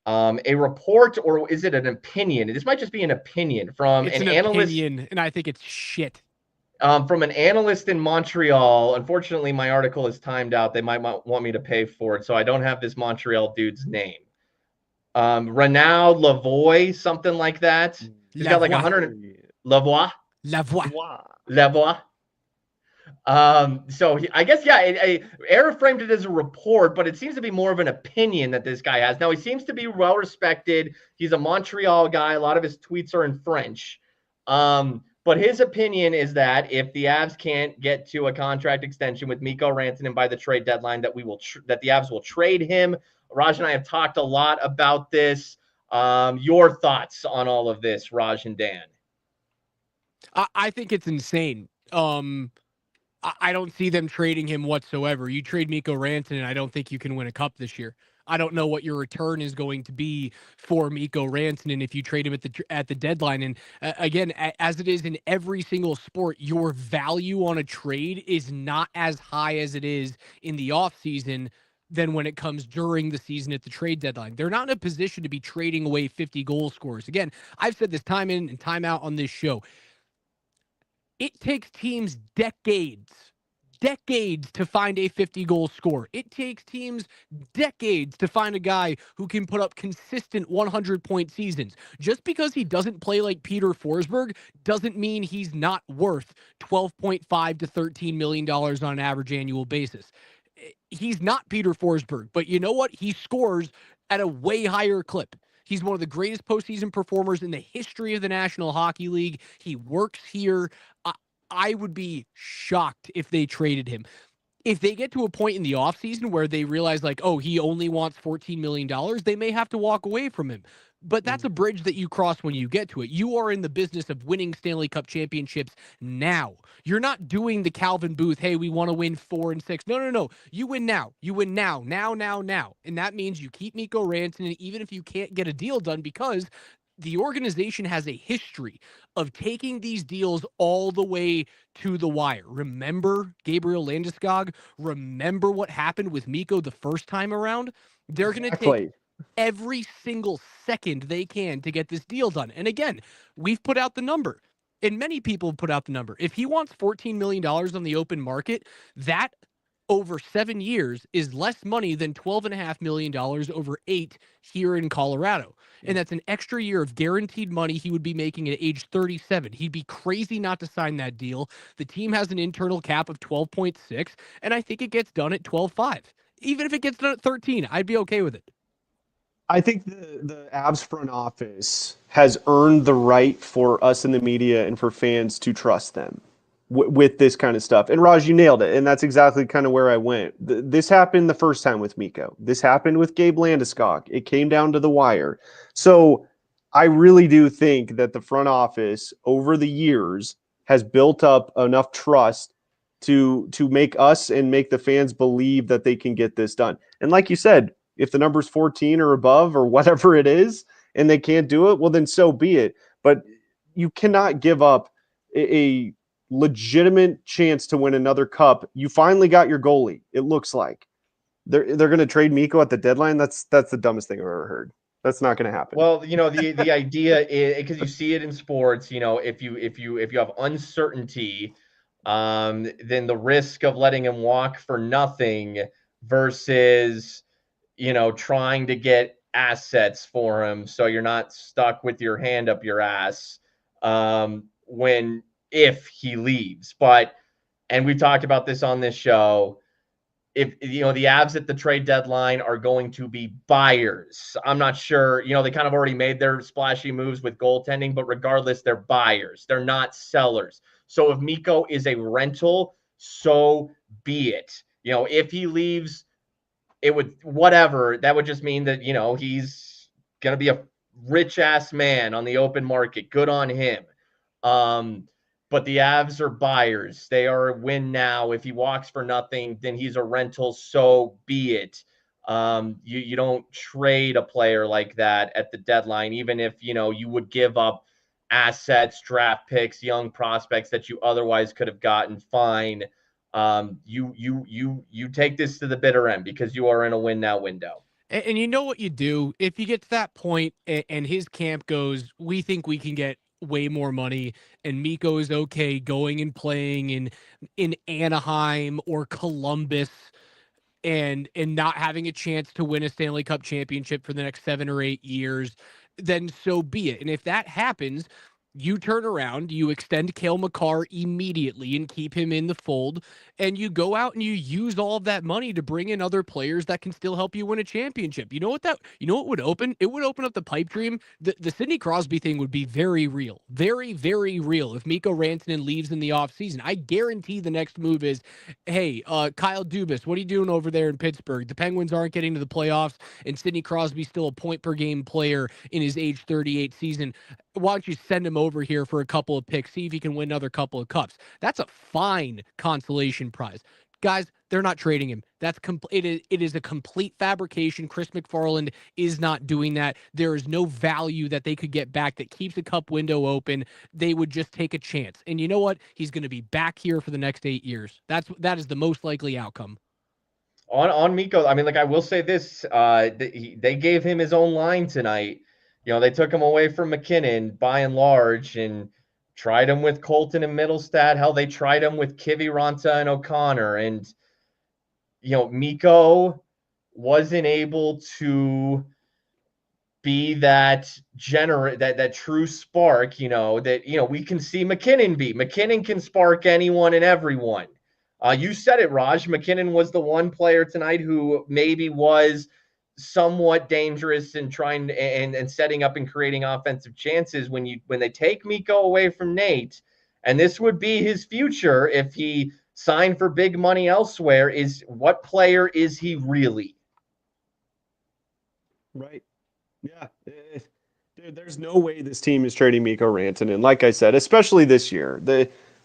a report, or is it an opinion? This might just be an opinion from It's an analyst, opinion, and I think it's shit. From an analyst in Montreal. Unfortunately, my article is timed out. They might want me to pay for it, so I don't have this Montreal dude's name. Renaud Lavoie, something like that. He's got like 100. Lavoie. So I guess, Era framed it as a report, but it seems to be more of an opinion that this guy has. Now, he seems to be well respected. He's a Montreal guy. A lot of his tweets are in French. But his opinion is that if the Avs can't get to a contract extension with Mikko Rantanen by the trade deadline, that the Avs will trade him. Raj and I have talked a lot about this. Your thoughts on all of this, Raj and Dan? I think it's insane. I don't see them trading him whatsoever. You trade Mikko Rantanen, I don't think you can win a cup this year. I don't know what your return is going to be for Mikko Rantanen if you trade him at the deadline. And again, as it is in every single sport, your value on a trade is not as high as it is in the offseason than when it comes during the season at the trade deadline. They're not in a position to be trading away 50 goal scorers. Again, I've said this time in and time out on this show. It takes teams decades decades to find a 50-goal scorer. It takes teams decades to find a guy who can put up consistent 100-point seasons. Just because he doesn't play like Peter Forsberg doesn't mean he's not worth $12.5 to $13 million on an average annual basis. He's not Peter Forsberg, but you know what? He scores at a way higher clip. He's one of the greatest postseason performers in the history of the National Hockey League. He works here. I would be shocked if they traded him. If they get to a point in the offseason where they realize, like, oh, he only wants $14 million, they may have to walk away from him. But that's a bridge that you cross when you get to it. You are in the business of winning Stanley Cup championships now. You're not doing the Calvin Booth, hey, we want to win 4 and 6. No. You win now. You win now. And that means you keep Mikko Rantanen, even if you can't get a deal done, because the organization has a history of taking these deals all the way to the wire. Remember Gabriel Landeskog? Remember what happened with Mikko the first time around? They're going to take every single second they can to get this deal done. And again, we've put out the number, and many people have put out the number. If he wants $14 million on the open market, that over 7 years is less money than $12.5 million over 8 here in Colorado. And that's an extra year of guaranteed money he would be making at age 37. He'd be crazy not to sign that deal. The team has an internal cap of 12.6, and I think it gets done at 12.5. Even if it gets done at 13, I'd be okay with it. I think the Avs front office has earned the right for us in the media and for fans to trust them with this kind of stuff. And Raj, you nailed it. And that's exactly kind of where I went. This happened the first time with Mikko. This happened with Gabe Landeskog. It came down to the wire. So I really do think that the front office over the years has built up enough trust to make us and make the fans believe that they can get this done. And like you said, if the number's 14 or above or whatever it is, and they can't do it, well, then so be it. But you cannot give up a legitimate chance to win another cup. You finally got your goalie. It looks like they're going to trade Mikko at the deadline. That's the dumbest thing I've ever heard. That's not going to happen. Well, the idea is, because you see it in sports, if you have uncertainty, then the risk of letting him walk for nothing versus trying to get assets for him so you're not stuck with your hand up your ass if he leaves. And we've talked about this on this show, if the Avs at the trade deadline are going to be buyers. I'm not sure, they kind of already made their splashy moves with goaltending, but regardless, they're buyers. They're not sellers. So if Mikko is a rental, so be it. If he leaves, it would, whatever, that would just mean that, he's going to be a rich ass man on the open market. Good on him. But the Avs are buyers. They are a win now. If he walks for nothing, then he's a rental. So be it. You don't trade a player like that at the deadline, even if, you would give up assets, draft picks, young prospects that you otherwise could have gotten. Fine. You take this to the bitter end because you are in a win now window. And you know what you do if you get to that point and his camp goes, we think we can get way more money, and Mikko is okay going and playing in Anaheim or Columbus and not having a chance to win a Stanley Cup championship for the next 7 or 8 years, then so be it. And if that happens, you turn around, you extend Cale Makar immediately and keep him in the fold, and you go out and you use all of that money to bring in other players that can still help you win a championship. You know what would open? It would open up the pipe dream. The Sidney Crosby thing would be very real. Very, very real if Mikko Rantanen leaves in the offseason. I guarantee the next move is, hey, Kyle Dubas, what are you doing over there in Pittsburgh? The Penguins aren't getting to the playoffs, and Sidney Crosby's still a point-per-game player in his age 38 season. Why don't you send him over here for a couple of picks, see if he can win another couple of cups? That's a fine consolation prize. Guys, they're not trading him. It is a complete fabrication. Chris McFarland is not doing that. There is no value that they could get back that keeps the cup window open. They would just take a chance. And you know what? He's going to be back here for the next 8 years. That is the most likely outcome. On Mikko, I mean, I will say this, they gave him his own line tonight. They took him away from McKinnon by and large and tried him with Colton and Middlestat. Hell, they tried him with Kiviranta and O'Connor. And, Mikko wasn't able to be that that true spark, that we can see McKinnon be. McKinnon can spark anyone and everyone. You said it, Raj. McKinnon was the one player tonight who maybe was somewhat dangerous in trying and setting up and creating offensive chances when they take Mikko away from Nate, and this would be his future if he signed for big money elsewhere. Is what player is he really? Right. Yeah. Dude, there's no way this team is trading Mikko Rantanen. Like I said, especially this year.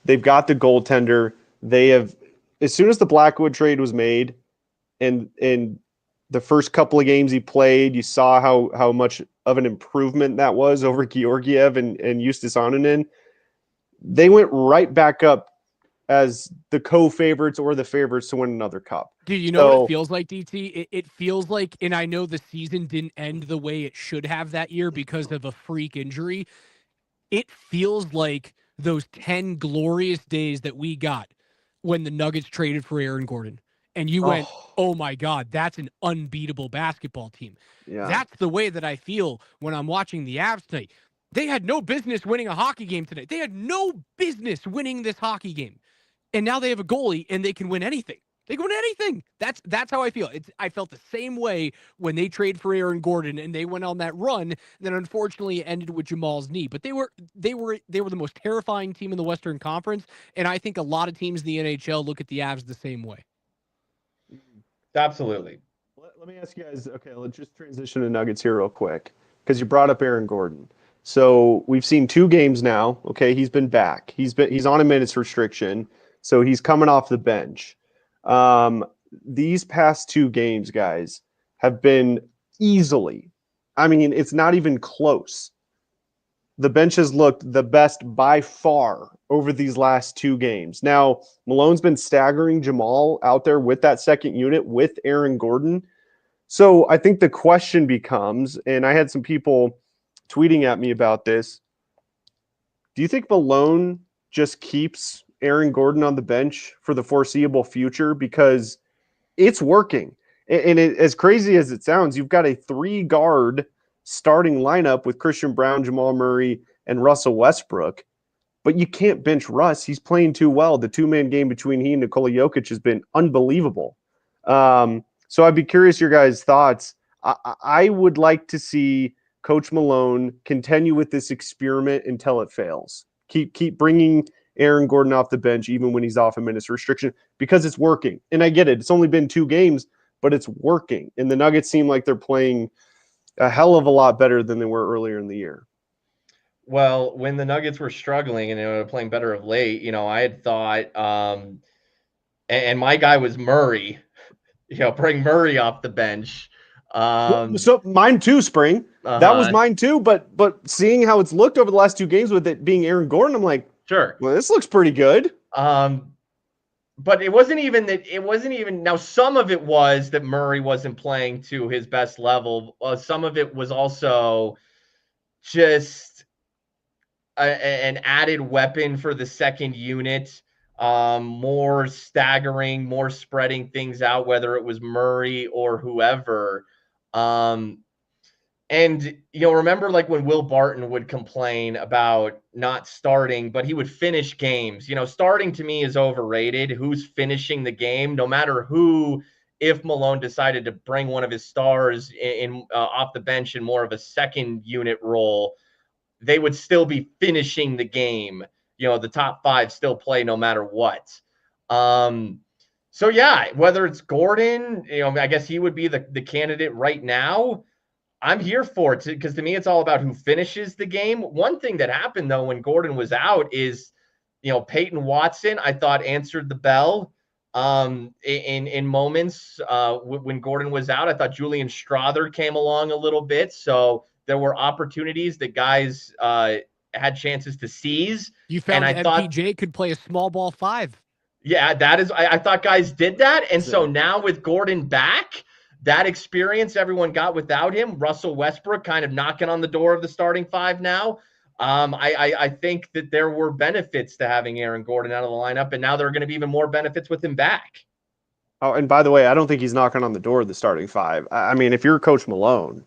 They've got the goaltender. They have, as soon as the Blackwood trade was made, and the first couple of games he played, you saw how much of an improvement that was over Georgiev and Justus Annunen. They went right back up as the co-favorites or the favorites to win another cup. Dude, you know what it feels like, DT? It feels like, and I know the season didn't end the way it should have that year because of a freak injury. It feels like those 10 glorious days that we got when the Nuggets traded for Aaron Gordon. And you went, oh my God, that's an unbeatable basketball team. Yeah. That's the way that I feel when I'm watching the Avs tonight. They had no business winning a hockey game tonight. They had no business winning this hockey game. And now they have a goalie and they can win anything. They can win anything. That's how I feel. I felt the same way when they traded for Aaron Gordon and they went on that run. Then unfortunately it ended with Jamal's knee. But they were the most terrifying team in the Western Conference. And I think a lot of teams in the NHL look at the Avs the same way. Absolutely. Let me ask you guys, okay, let's just transition to Nuggets here real quick, because you brought up Aaron Gordon. So we've seen 2 games now. Okay, he's been back. He's on a minutes restriction, so he's coming off the bench. These past 2 games, guys, have been easily, I mean, it's not even close. The bench has looked the best by far over these last 2 games. Now, Malone's been staggering Jamal out there with that second unit with Aaron Gordon. So I think the question becomes, and I had some people tweeting at me about this, do you think Malone just keeps Aaron Gordon on the bench for the foreseeable future? Because it's working. And as crazy as it sounds, you've got a 3-guard starting lineup with Christian Brown, Jamal Murray, and Russell Westbrook. But you can't bench Russ. He's playing too well. The 2-man game between he and Nikola Jokic has been unbelievable. So I'd be curious your guys' thoughts. I would like to see Coach Malone continue with this experiment until it fails. Keep bringing Aaron Gordon off the bench even when he's off a minutes restriction, because it's working. And I get it. It's only been 2 games, but it's working. And the Nuggets seem like they're playing a hell of a lot better than they were earlier in the year. Well, when the Nuggets were struggling and they were playing better of late, I had thought, and my guy was Murray, bring Murray off the bench. So mine too, Spring. That was mine too. But seeing how it's looked over the last 2 games with it being Aaron Gordon, I'm like, sure. Well, this looks pretty good. But it wasn't even that. It wasn't even. Now, some of it was that Murray wasn't playing to his best level. Some of it was also just an added weapon for the second unit. More staggering, more spreading things out, whether it was Murray or whoever. And, remember like when Will Barton would complain about not starting, but he would finish games. Starting to me is overrated. Who's finishing the game, no matter who, if Malone decided to bring one of his stars in off the bench in more of a second unit role, they would still be finishing the game. The top 5 still play no matter what. So yeah, whether it's Gordon, I guess he would be the candidate right now. I'm here for it because to me, it's all about who finishes the game. One thing that happened though, when Gordon was out is, Peyton Watson, I thought answered the bell in moments when Gordon was out. I thought Julian Strother came along a little bit. So there were opportunities that guys had chances to seize. You found and I MPJ could play a small ball 5. Yeah, that is, I thought guys did that. And so now with Gordon back, that experience everyone got without him, Russell Westbrook kind of knocking on the door of the starting 5 now. I think that there were benefits to having Aaron Gordon out of the lineup, and now there are going to be even more benefits with him back. Oh, and by the way, I don't think he's knocking on the door of the starting five. I mean, if you're Coach Malone,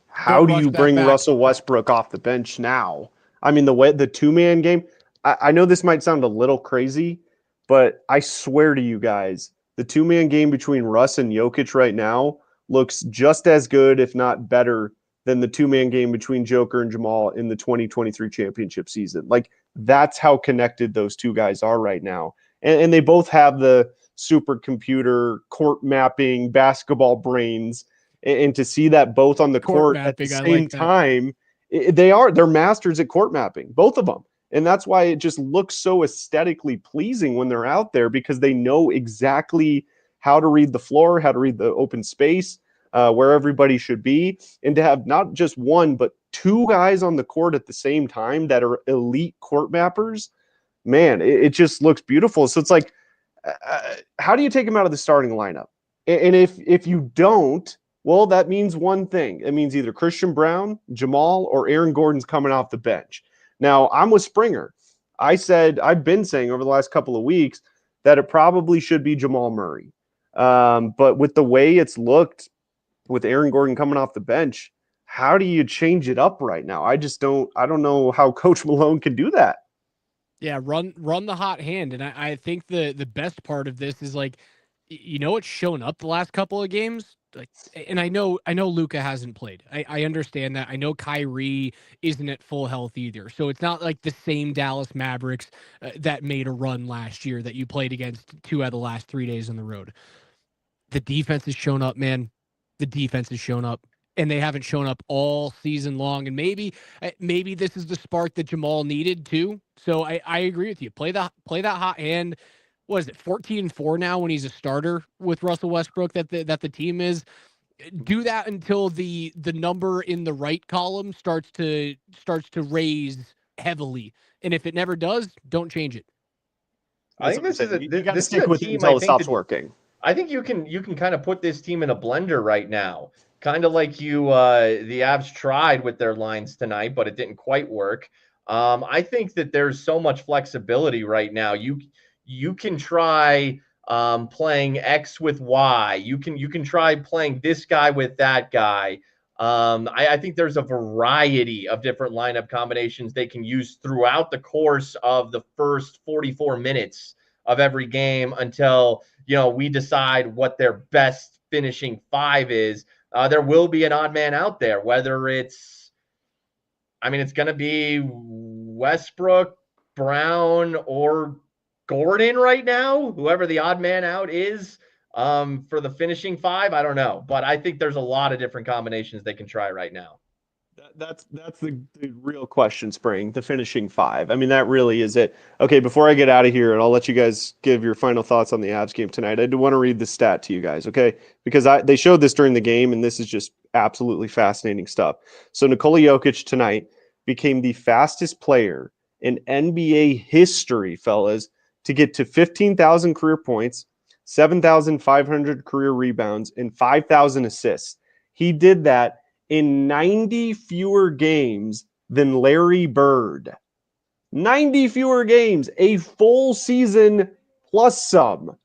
how Don't do rush you that bring back. Russell Westbrook off the bench now? I mean, the two-man game, I know this might sound a little crazy, but I swear to you guys, the two-man game between Russ and Jokic right now looks just as good, if not better, than the two-man game between Joker and Jamal in the 2023 championship season. Like, that's how connected those two guys are right now. And they both have the supercomputer, court mapping, basketball brains. And to see that both on the court at the mapping, I same like that. time, they're masters at court mapping, both of them. And that's why it just looks so aesthetically pleasing when they're out there, because they know exactly how to read the floor, how to read the open space, where everybody should be. And to have not just one, but two guys on the court at the same time that are elite court mappers, man, it just looks beautiful. So it's like, how do you take him out of the starting lineup? And if you don't, well, that means one thing. It means either Christian Brown, Jamal, or Aaron Gordon's coming off the bench. Now, I'm with Springer. I've been saying over the last couple of weeks that it probably should be Jamal Murray. But with the way it's looked with Aaron Gordon coming off the bench, how do you change it up right now? I don't know how Coach Malone can do that. Yeah, run the hot hand. And I think the best part of this is like, it's shown up the last couple of games. Like, and I know Luka hasn't played. I understand that. I know Kyrie isn't at full health either. So it's not like the same Dallas Mavericks that made a run last year that you played against 2 out of the last 3 days on the road. The defense has shown up, man. The defense has shown up. And they haven't shown up all season long. And maybe this is the spark that Jamal needed too. So I agree with you. Play that hot hand. What is it, 14-4 now when he's a starter with Russell Westbrook that the team is. Do that until the number in the right column starts to raise heavily. And if it never does, don't change it. I think this is you got to this stick is a with it team until I it think stops that, working. I think you can kind of put this team in a blender right now. Kind of like the Avs tried with their lines tonight, but it didn't quite work. I think that there's so much flexibility right now. You can try playing X with Y. You can try playing this guy with that guy. I think there's a variety of different lineup combinations they can use throughout the course of the first 44 minutes of every game until we decide what their best finishing five is. There will be an odd man out there, whether it's going to be Westbrook, Brown, or Gordon right now, whoever the odd man out is for the finishing five. I don't know, but I think there's a lot of different combinations they can try right now. That's the real question, Spring, the finishing five. I mean, that really is it. Okay, before I get out of here, and I'll let you guys give your final thoughts on the Avs game tonight, I do want to read the stat to you guys, okay? Because they showed this during the game, and this is just absolutely fascinating stuff. So Nikola Jokic tonight became the fastest player in NBA history, fellas, to get to 15,000 career points, 7,500 career rebounds, and 5,000 assists. He did that in 90 fewer games than Larry Bird. 90 fewer games, a full season plus some.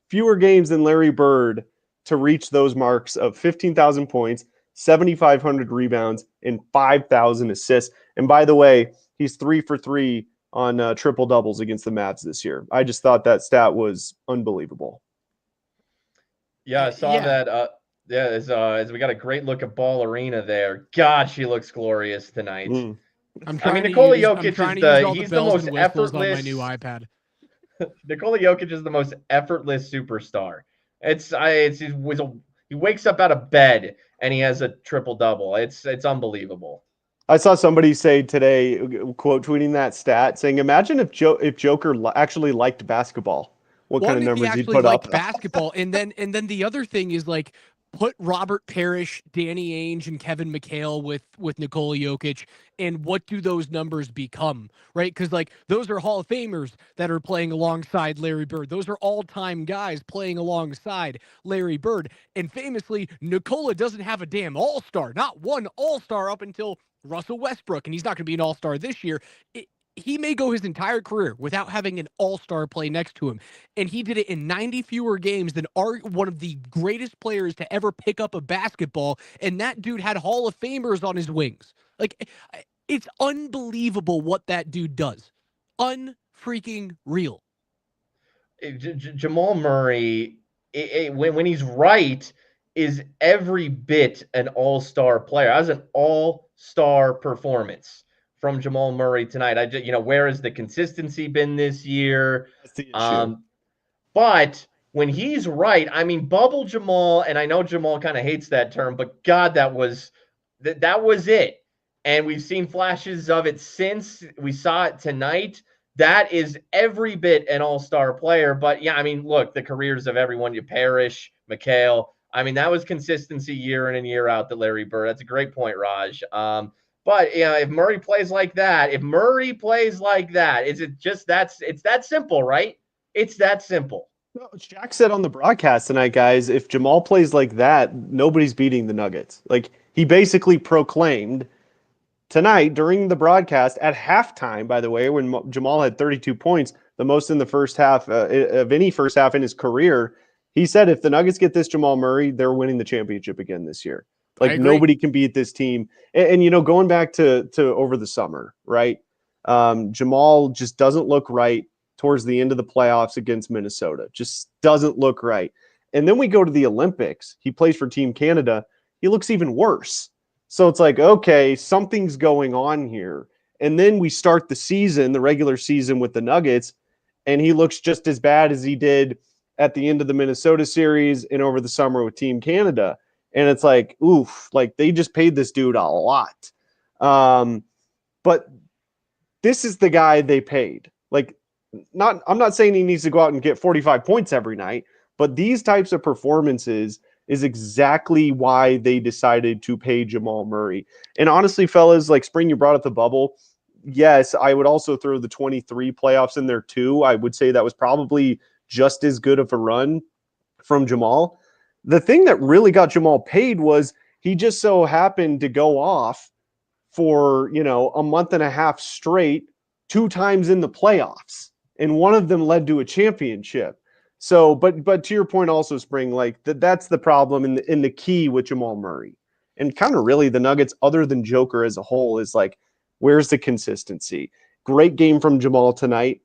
Fewer games than Larry Bird to reach those marks of 15,000 points, 7,500 rebounds, and 5,000 assists. And by the way, he's 3 for 3 on triple doubles against the Mavs this year. I just thought that stat was unbelievable. Yeah, I saw that. Yeah, as we got a great look at Ball Arena there. God, she looks glorious tonight. Nikola Jokic he's the most effortless on my new iPad. Nikola Jokic is the most effortless superstar. He wakes up out of bed and he has a triple double. It's unbelievable. I saw somebody say today, quote tweeting that stat, saying, "Imagine if Joker actually liked basketball. What kind of numbers he'd put up?" Basketball, and then the other thing is like, put Robert Parrish, Danny Ainge, and Kevin McHale with Nikola Jokic, and what do those numbers become, right? Because like those are Hall of Famers that are playing alongside Larry Bird. Those are all-time guys playing alongside Larry Bird. And famously, Nikola doesn't have a damn all-star, not one all-star up until Russell Westbrook, and he's not going to be an all-star this year. He may go his entire career without having an all-star play next to him. And he did it in 90 fewer games than one of the greatest players to ever pick up a basketball. And that dude had Hall of Famers on his wings. Like, it's unbelievable what that dude does. Unfreaking real. Jamal Murray, when he's right, is every bit an all-star player. That was an all-star performance from Jamal Murray tonight. Where has the consistency been this year? That's the issue. But when he's right, I mean, bubble Jamal, and I know Jamal kind of hates that term, but God, that was it. And we've seen flashes of it since. We saw it tonight. That is every bit an all-star player. But yeah, I mean, look, the careers of everyone, you Parrish, McHale. I mean, that was consistency year in and year out that Larry Bird. That's a great point, Raj. But if Murray plays like that, is it just it's that simple, right? It's that simple. No, Shaq said on the broadcast tonight, guys, if Jamal plays like that, nobody's beating the Nuggets. Like, he basically proclaimed tonight during the broadcast at halftime, by the way, when Jamal had 32 points, the most in the first half of any first half in his career. He said if the Nuggets get this Jamal Murray, they're winning the championship again this year. Like, nobody can beat this team. And going back to over the summer, right? Jamal just doesn't look right towards the end of the playoffs against Minnesota. Just doesn't look right. And then we go to the Olympics. He plays for Team Canada. He looks even worse. So it's like, okay, something's going on here. And then we start the season, the regular season with the Nuggets, and he looks just as bad as he did at the end of the Minnesota series and over the summer with Team Canada. And it's like, oof, like they just paid this dude a lot. But this is the guy they paid. Like, I'm not saying he needs to go out and get 45 points every night, but these types of performances is exactly why they decided to pay Jamal Murray. And honestly, fellas, like Spring, you brought up the bubble. Yes, I would also throw the 23 playoffs in there too. I would say that was probably just as good of a run from Jamal. The thing that really got Jamal paid was he just so happened to go off for, a month and a half straight, 2 times in the playoffs. And one of them led to a championship. So, but to your point also, Spring, like that's the problem in the key with Jamal Murray. And kind of really the Nuggets, other than Joker as a whole, is like, where's the consistency? Great game from Jamal tonight,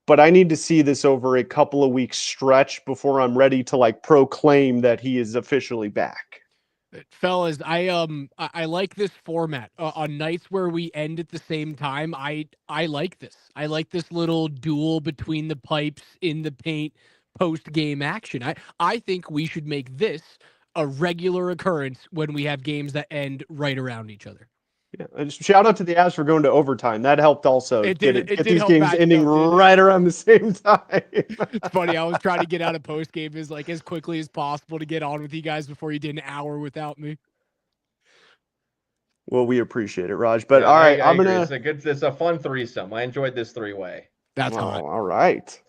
but I need to see this over a couple of weeks stretch before I'm ready to like proclaim that he is officially back. Fellas, I like this format. On nights where we end at the same time, I like this. I like this little duel between the pipes in the paint post-game action. I think we should make this a regular occurrence when we have games that end right around each other. Yeah, shout out to the Avs for going to overtime. That helped also get these games ending right around the same time. It's funny. I was trying to get out of post game as quickly as possible to get on with you guys before you did an hour without me. Well, we appreciate it, Raj. But all right, I'm gonna. It's a fun threesome. I enjoyed this 3-way. That's hot. All right.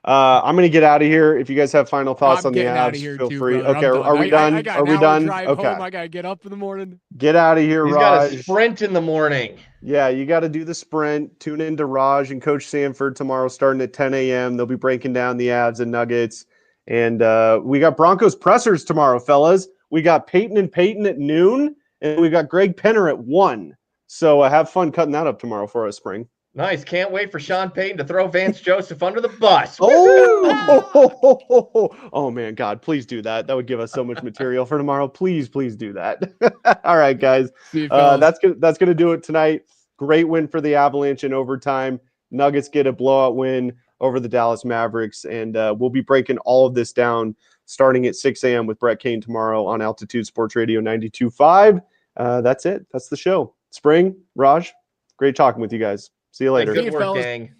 I'm gonna get out of here. If you guys have final thoughts on the Avs, feel free. Brother. Okay, are we done? Are we done? Okay. Home. I gotta get up in the morning. Get out of here, He's Raj. got a sprint in the morning. Yeah, you got to do the sprint. Tune in to Raj and Coach Sanford tomorrow, starting at 10 a.m. They'll be breaking down the Avs and Nuggets, and we got Broncos pressers tomorrow, fellas. We got Peyton at noon, and we got Greg Penner at 1. So have fun cutting that up tomorrow for us, Spring. Nice. Can't wait for Sean Payton to throw Vance Joseph under the bus. Oh, man, God, please do that. That would give us so much material for tomorrow. Please do that. All right, guys. That's gonna do it tonight. Great win for the Avalanche in overtime. Nuggets get a blowout win over the Dallas Mavericks, and we'll be breaking all of this down starting at 6 a.m. with Brett Kane tomorrow on Altitude Sports Radio 92.5. That's it. That's the show. Spring, Raj, great talking with you guys. See you later. Good work, gang.